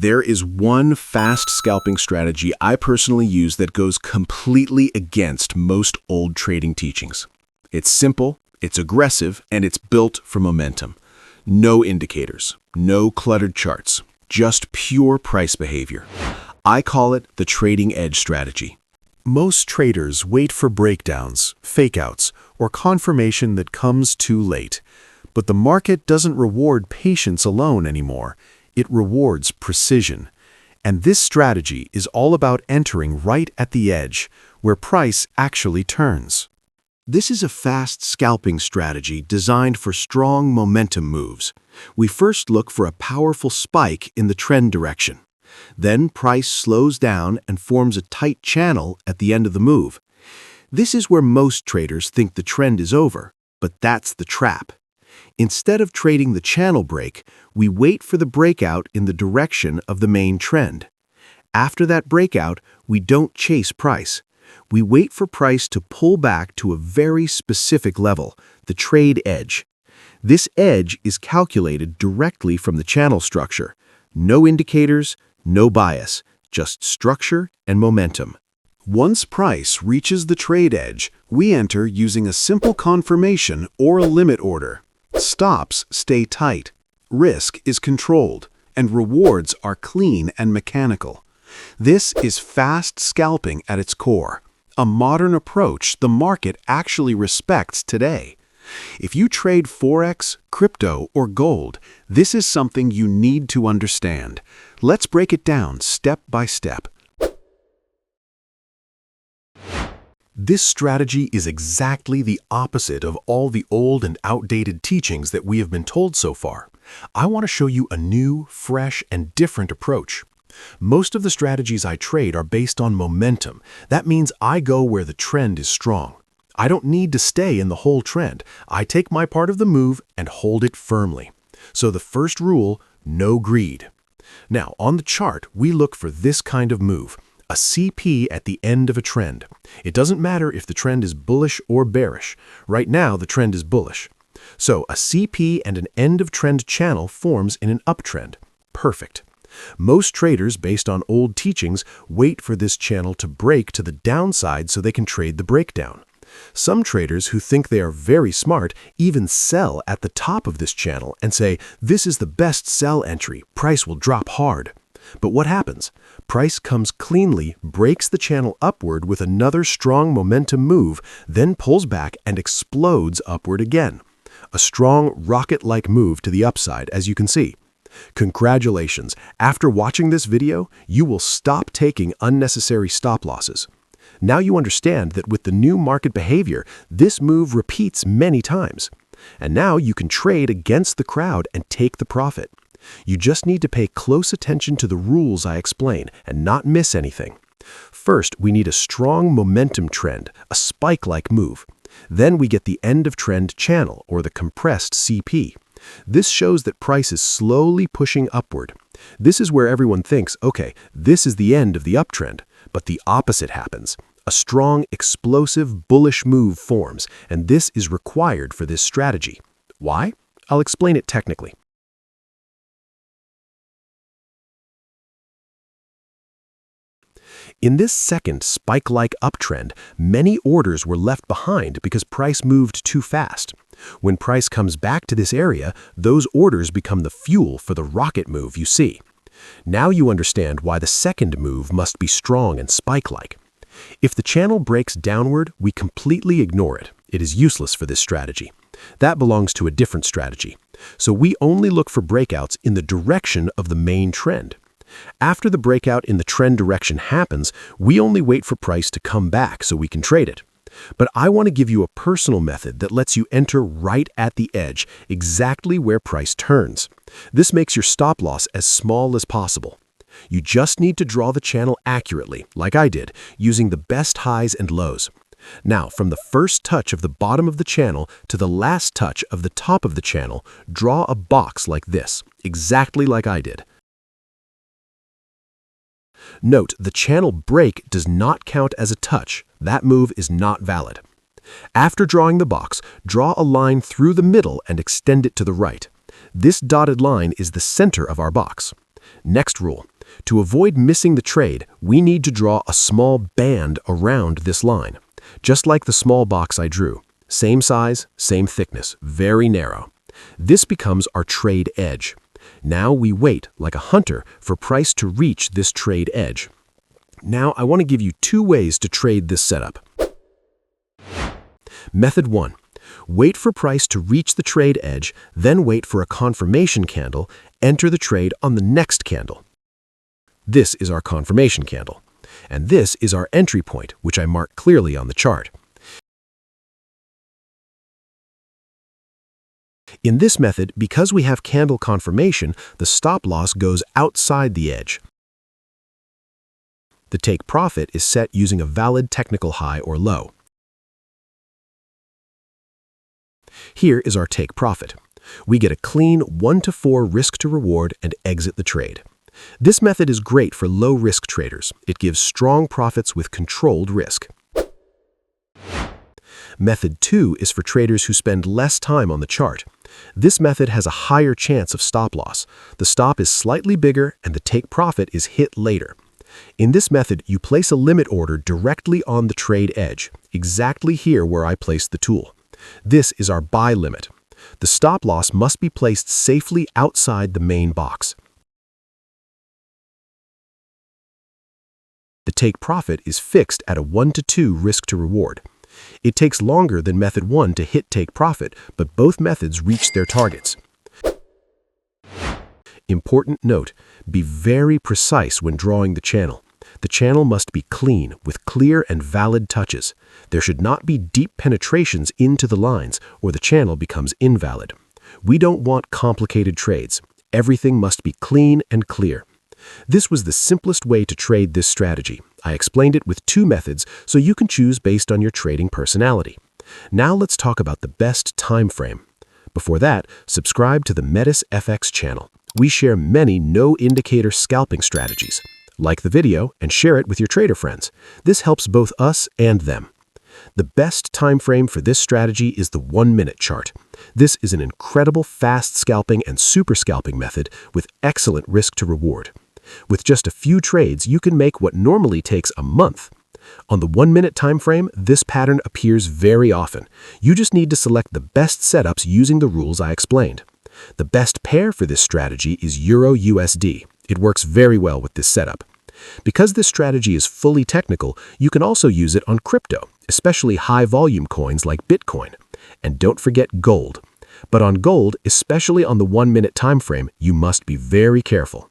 There is one fast scalping strategy I personally use that goes completely against most old trading teachings. It's simple, it's aggressive, and it's built for momentum. No indicators, no cluttered charts, just pure price behavior. I call it the trading edge strategy. Most traders wait for breakdowns, fakeouts, or confirmation that comes too late. But the market doesn't reward patience alone anymore. It rewards precision. And this strategy is all about entering right at the edge, where price actually turns. This is a fast scalping strategy designed for strong momentum moves. We first look for a powerful spike in the trend direction. Then price slows down and forms a tight channel at the end of the move. This is where most traders think the trend is over, but that's the trap. Instead of trading the channel break, we wait for the breakout in the direction of the main trend. After that breakout, we don't chase price. We wait for price to pull back to a very specific level, the trade edge. This edge is calculated directly from the channel structure. No indicators, no bias, just structure and momentum. Once price reaches the trade edge, we enter using a simple confirmation or a limit order. Stops stay tight, risk is controlled, and rewards are clean and mechanical. This is fast scalping at its core, a modern approach the market actually respects today. If you trade Forex, crypto, or gold, this is something you need to understand. Let's break it down step by step. This strategy is exactly the opposite of all the old and outdated teachings that we have been told so far. I want to show you a new, fresh, and different approach. Most of the strategies I trade are based on momentum. That means I go where the trend is strong. I don't need to stay in the whole trend. I take my part of the move and hold it firmly. So the first rule, no greed. Now, on the chart, we look for this kind of move. A CP at the end of a trend. It doesn't matter if the trend is bullish or bearish. Right now, the trend is bullish. So a CP and an end of trend channel forms in an uptrend. Perfect. Most traders, based on old teachings, wait for this channel to break to the downside so they can trade the breakdown. Some traders who think they are very smart even sell at the top of this channel and say, "This is the best sell entry, price will drop hard." But what happens? Price comes cleanly, breaks the channel upward with another strong momentum move, then pulls back and explodes upward again. A strong rocket-like move to the upside, as you can see. Congratulations! After watching this video, you will stop taking unnecessary stop losses. Now you understand that with the new market behavior, this move repeats many times. And now you can trade against the crowd and take the profit. You just need to pay close attention to the rules I explain and not miss anything. First, we need a strong momentum trend, a spike-like move. Then we get the end of trend channel, or the compressed CP. This shows that price is slowly pushing upward. This is where everyone thinks, okay, this is the end of the uptrend. But the opposite happens. A strong, explosive, bullish move forms, and this is required for this strategy. Why? I'll explain it technically. In this second spike-like uptrend, many orders were left behind because price moved too fast. When price comes back to this area, those orders become the fuel for the rocket move you see. Now you understand why the second move must be strong and spike-like. If the channel breaks downward, we completely ignore it. It is useless for this strategy. That belongs to a different strategy. So we only look for breakouts in the direction of the main trend. After the breakout in the trend direction happens, we only wait for price to come back so we can trade it. But I want to give you a personal method that lets you enter right at the edge, exactly where price turns. This makes your stop loss as small as possible. You just need to draw the channel accurately, like I did, using the best highs and lows. Now, from the first touch of the bottom of the channel to the last touch of the top of the channel, draw a box like this, exactly like I did. Note, the channel break does not count as a touch. That move is not valid. After drawing the box, draw a line through the middle and extend it to the right. This dotted line is the center of our box. Next rule. To avoid missing the trade, we need to draw a small band around this line, just like the small box I drew. Same size, same thickness, very narrow. This becomes our trade edge. Now we wait, like a hunter, for price to reach this trade edge. Now I want to give you 2 ways to trade this setup. Method 1. Wait for price to reach the trade edge, then wait for a confirmation candle, enter the trade on the next candle. This is our confirmation candle. And this is our entry point, which I mark clearly on the chart. In this method, because we have candle confirmation, the stop loss goes outside the edge. The take profit is set using a valid technical high or low. Here is our take profit. We get a clean 1 to 4 risk to reward and exit the trade. This method is great for low-risk traders. It gives strong profits with controlled risk. Method 2 is for traders who spend less time on the chart. This method has a higher chance of stop loss. The stop is slightly bigger and the take profit is hit later. In this method, you place a limit order directly on the trade edge, exactly here where I placed the tool. This is our buy limit. The stop loss must be placed safely outside the main box. The take profit is fixed at a 1 to 2 risk to reward. It takes longer than method 1 to hit take profit, but both methods reach their targets. Important note, be very precise when drawing the channel. The channel must be clean, with clear and valid touches. There should not be deep penetrations into the lines, or the channel becomes invalid. We don't want complicated trades. Everything must be clean and clear. This was the simplest way to trade this strategy. I explained it with 2 methods, so you can choose based on your trading personality. Now let's talk about the best time frame. Before that, subscribe to the MetisFx channel. We share many no-indicator scalping strategies. Like the video and share it with your trader friends. This helps both us and them. The best time frame for this strategy is the 1-minute chart. This is an incredible fast scalping and super scalping method with excellent risk to reward. With just a few trades, you can make what normally takes a month. On the 1-minute time frame, this pattern appears very often. You just need to select the best setups using the rules I explained. The best pair for this strategy is Euro-USD. It works very well with this setup. Because this strategy is fully technical, you can also use it on crypto, especially high-volume coins like Bitcoin. And don't forget gold. But on gold, especially on the 1-minute time frame, you must be very careful.